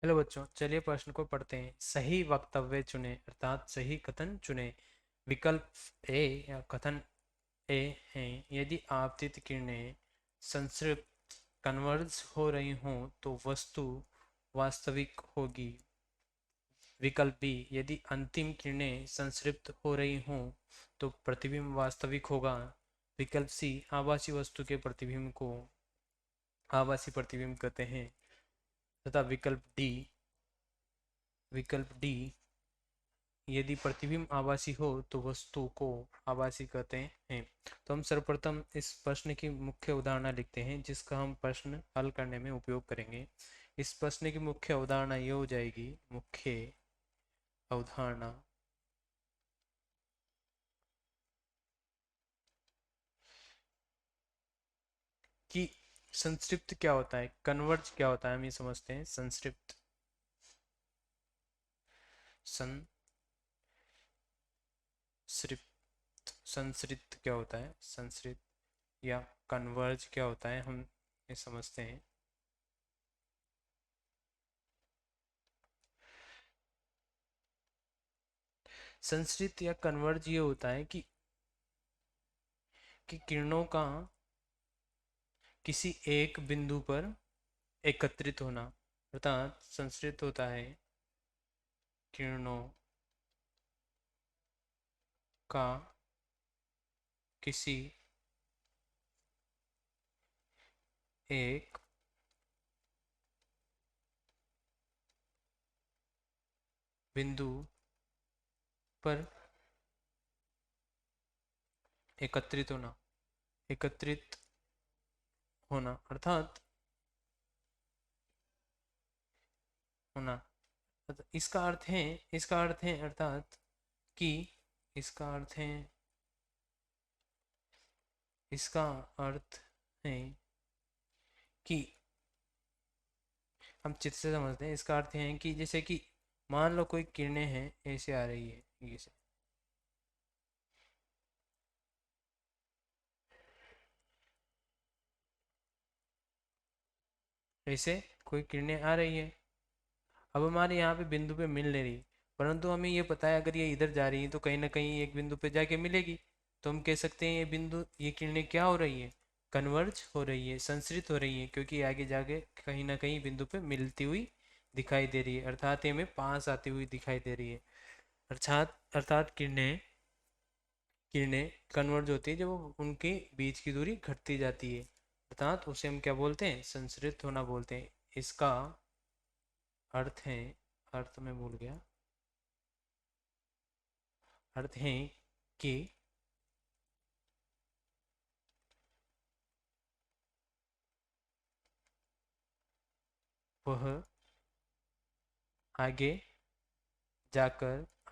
Hello बच्चों, चलिए प्रश्न को पढ़ते हैं। सही वक्तव्य चुने अर्थात सही कथन चुने। विकल्प ए या कथन ए है, यदि आपतित किरणें संतृप्त कन्वर्ज हो रही हों तो वस्तु वास्तविक होगी। विकल्प बी, यदि अंतिम किरणें संतृप्त हो रही हों तो प्रतिबिंब वास्तविक होगा। विकल्प सी, आभासी वस्तु के प्रतिबिंब को आभासी प्रतिबिंब कहते हैं। तथा विकल्प डी, यदि प्रतिबिंब आभासी हो तो वस्तु को आभासी कहते हैं। तो हम सर्वप्रथम इस प्रश्न की मुख्य उदाहरणा लिखते हैं जिसका हम प्रश्न हल करने में उपयोग करेंगे। इस प्रश्न की मुख्य अवधारणा ये हो जाएगी, मुख्य अवधारणा कि संतृप्त क्या होता है, कन्वर्ज क्या होता है, हम ये समझते हैं। संतृप्त क्या होता है, संतृप्त या कन्वर्ज क्या होता है, हम ये समझते हैं। संतृप्त या कन्वर्ज ये होता है कि किरणों का किसी एक बिंदु पर एकत्रित होना, अर्थात संतृप्त होता है किरणों का किसी एक बिंदु पर एकत्रित होना, एकत्रित होना अर्थात होना। इसका अर्थ है अर्थात कि इसका अर्थ है इसका अर्थ है कि हम चित्र से समझते हैं। इसका अर्थ है कि जैसे कि मान लो कोई किरणें हैं, ऐसे आ रही है, ये से ऐसे कोई किरणें आ रही है। अब हमारे यहाँ पे बिंदु पे मिल नहीं रही, परंतु हमें ये पता है अगर ये इधर जा रही है तो कहीं ना कहीं एक बिंदु पे जाके मिलेगी। तो हम कह सकते हैं ये किरणें क्या हो रही है, कन्वर्ज हो रही है, संश्रित हो रही है, क्योंकि आगे जाके कहीं ना कहीं बिंदु पे मिलती हुई दिखाई दे रही है, अर्थात ये हमें पास आती हुई दिखाई दे रही है। अर्थात किरणें किरणें कन्वर्ज होती है जब उनके बीच की दूरी घटती जाती है, अर्थात उसे हम क्या बोलते हैं, संश्रित होना बोलते हैं। इसका अर्थ है अर्थ में भूल गया अर्थ है कि वह आगे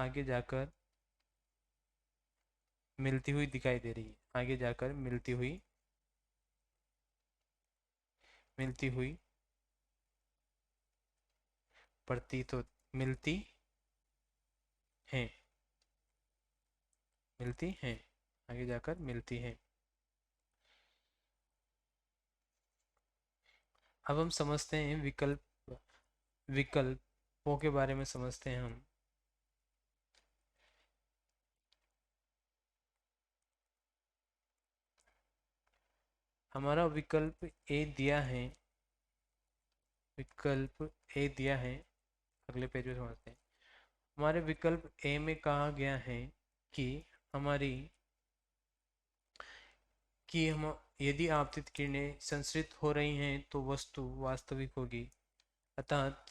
आगे जाकर मिलती हुई दिखाई दे रही है, आगे जाकर मिलती हुई प्रतीत हो मिलती है मिलती हैं आगे जाकर मिलती हैं। अब हम समझते हैं विकल्पों के बारे में समझते हैं हम। हमारा विकल्प ए दिया है। अगले पेज में समझते हैं। हमारे विकल्प ए में कहा गया है कि हमारी कि हम यदि आपतित किरणें संश्रित हो रही हैं तो वस्तु वास्तविक होगी। अर्थात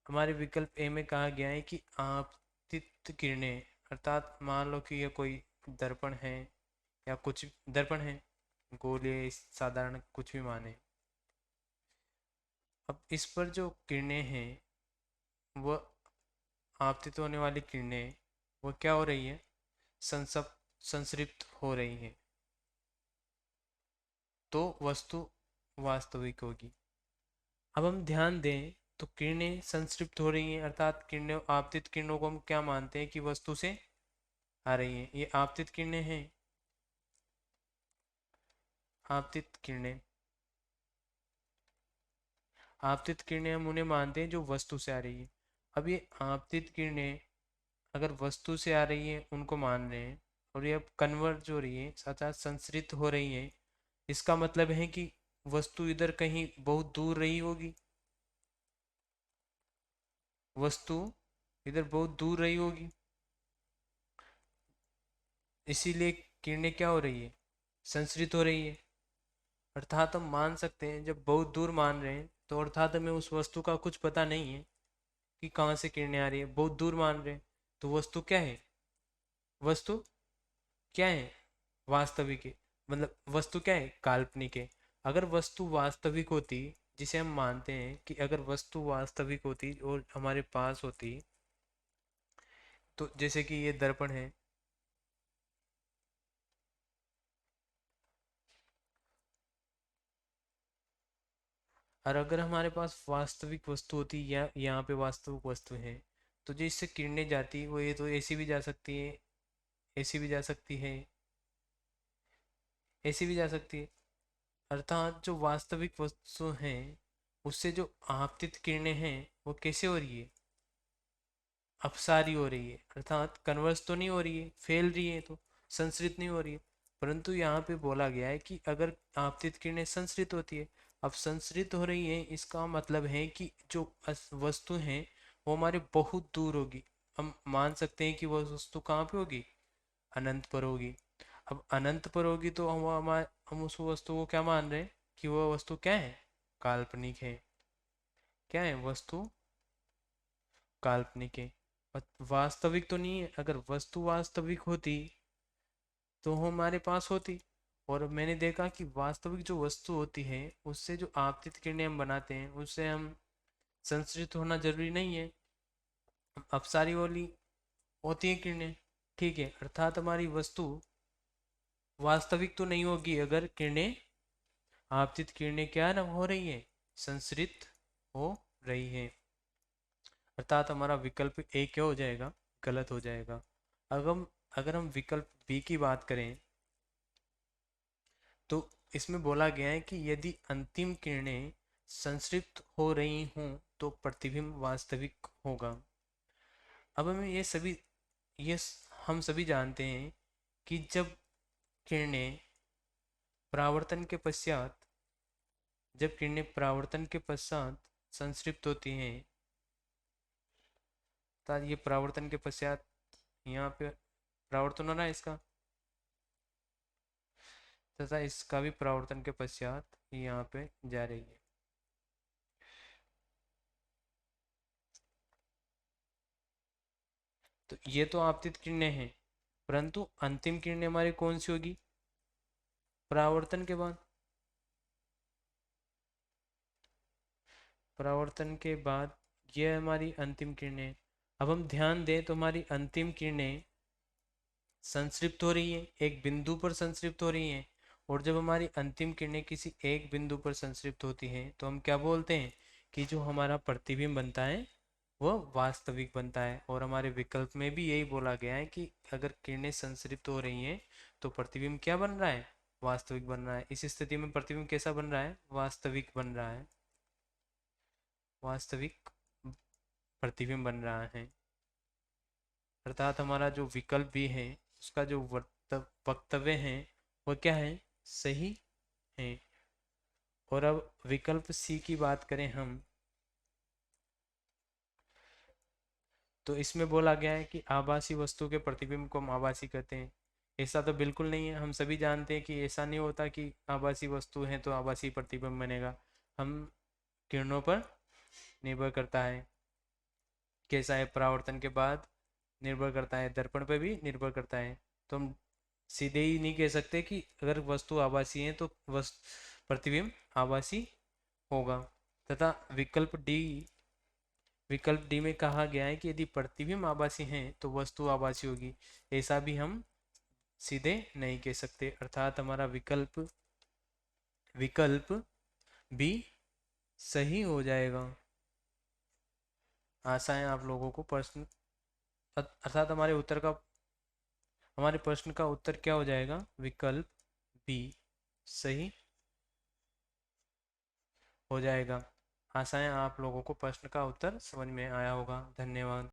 हमारे विकल्प ए में कहा गया है कि आपतित किरणें, अर्थात मान लो कि यह कोई दर्पण है या कुछ दर्पण है, गोले साधारण कुछ भी माने। अब इस पर जो किरणें हैं वह आपतित होने वाली किरणें वो क्या हो रही है, संसप संतृप्त हो रही हैं, तो वस्तु वास्तविक होगी। अब हम ध्यान दें तो किरणें संतृप्त हो रही हैं, अर्थात किरणें आपतित किरणों को हम क्या मानते हैं कि वस्तु से आ रही हैं। ये आपतित किरणें हैं, आपतित किरणें आपतित किरणें हम उन्हें मानते हैं जो वस्तु से आ रही है। अब ये आपतित किरणें अगर वस्तु से आ रही है उनको मान रहे हैं, और ये अब कन्वर्ज हो रही है, साथ साथ संस्कृत हो रही है, इसका मतलब है कि वस्तु इधर कहीं बहुत दूर रही होगी। वस्तु इधर बहुत दूर रही होगी, इसीलिए किरणें क्या हो रही है, संस्कृत हो रही है। अर्थात हम मान सकते हैं जब बहुत दूर मान रहे हैं तो अर्थात हमें उस वस्तु का कुछ पता नहीं है कि कहाँ से किरणें आ रही है, बहुत दूर मान रहे हैं। तो वस्तु क्या है, वस्तु क्या है, वास्तविक है। मतलब वस्तु क्या है, काल्पनिक है। अगर वस्तु वास्तविक होती, जिसे हम मानते हैं कि अगर वस्तु वास्तविक होती और हमारे पास होती, तो जैसे कि ये दर्पण है, और अगर हमारे पास वास्तविक वस्तु होती या यहाँ पे वास्तविक वस्तु है, तो जो इससे किरणें जाती वो ये तो ऐसी भी जा सकती है, ऐसी भी जा सकती है, ऐसी भी जा सकती है। अर्थात जो वास्तविक वस्तु हैं उससे जो आपतित किरणें हैं वो कैसे हो रही है, अपसारी हो रही है। अर्थात कन्वर्स तो नहीं हो रही है, फैल रही है, तो संसरित नहीं हो रही है। परंतु यहाँ पे बोला गया है कि अगर आपतित किरणें संसरित होती है, अब संसरित हो रही है, इसका मतलब है कि जो वस्तु है वो हमारे बहुत दूर होगी। हम मान सकते हैं कि वह वस्तु कहाँ पे होगी, अनंत पर होगी। अब अनंत पर होगी तो हम उस वस्तु को क्या मान रहे हैं कि वह वस्तु क्या है, काल्पनिक है। क्या है, वस्तु काल्पनिक है, वास्तविक तो नहीं है। अगर वस्तु वास्तविक होती तो हमारे पास होती। और मैंने देखा कि वास्तविक जो वस्तु होती है उससे जो आपतित किरणें हम बनाते हैं उससे हम संश्रित होना जरूरी नहीं है, अपसारी वाली होती है किरणें। ठीक है, अर्थात हमारी वस्तु वास्तविक तो नहीं होगी अगर किरणें, आपतित किरणें क्या ना हो रही है, संश्रित हो रही है। अर्थात हमारा विकल्प ए क्या हो जाएगा, गलत हो जाएगा। अगर हम विकल्प बी की बात करें तो इसमें बोला गया है कि यदि अंतिम किरणें संतृप्त हो रही हों तो प्रतिबिंब वास्तविक होगा। अब हमें हम सभी जानते हैं कि परावर्तन के पश्चात जब किरणें परावर्तन के पश्चात संतृप्त होती हैं, तो ये परावर्तन के पश्चात यहाँ पे परावर्तन हो रहा है इसका, तथा इसका भी परावर्तन के पश्चात यहाँ पे जा रही है। तो ये तो आपतित किरणें हैं, परंतु अंतिम किरणें हमारी कौन सी होगी, परावर्तन के बाद। परावर्तन के बाद ये हमारी अंतिम किरणें। अब हम ध्यान दें तो हमारी अंतिम किरणें संतृप्त हो रही हैं, एक बिंदु पर संतृप्त हो रही हैं। और जब हमारी अंतिम किरणें किसी एक बिंदु पर संतृप्त होती हैं तो हम क्या बोलते हैं कि जो हमारा प्रतिबिंब बनता है वह वास्तविक बनता है। और हमारे विकल्प में भी यही बोला गया है कि अगर किरणें संतृप्त हो रही हैं तो प्रतिबिंब क्या बन रहा है, वास्तविक बन रहा है। इस स्थिति में प्रतिबिंब कैसा बन रहा है, वास्तविक बन रहा है, वास्तविक प्रतिबिंब बन रहा है। अर्थात हमारा जो विकल्प भी है उसका जो वक्तव्य है वह क्या है, सही है। और अब विकल्प सी की बात करें हम, तो इसमें बोला गया है कि आभासी वस्तु के प्रतिबिंब को हम आभासी कहते हैं। ऐसा तो बिल्कुल नहीं है, हम सभी जानते हैं कि ऐसा नहीं होता कि आभासी वस्तु है तो आभासी प्रतिबिंब बनेगा। हम किरणों पर निर्भर करता है, कैसा है परावर्तन के बाद निर्भर करता है, दर्पण पर भी निर्भर करता है। तो हम सीधे ही नहीं कह सकते कि अगर वस्तु आभासी है तो प्रतिबिंब आभासी होगा। तथा विकल्प डी में कहा गया है कि यदि प्रतिबिंब आभासी हैं तो वस्तु आभासी होगी। ऐसा भी हम सीधे नहीं कह सकते। अर्थात हमारा विकल्प विकल्प भी सही हो जाएगा। आशा है आप लोगों को प्रश्न, अर्थात हमारे प्रश्न का उत्तर क्या हो जाएगा, विकल्प बी सही हो जाएगा। आशा है आप लोगों को प्रश्न का उत्तर समझ में आया होगा। धन्यवाद।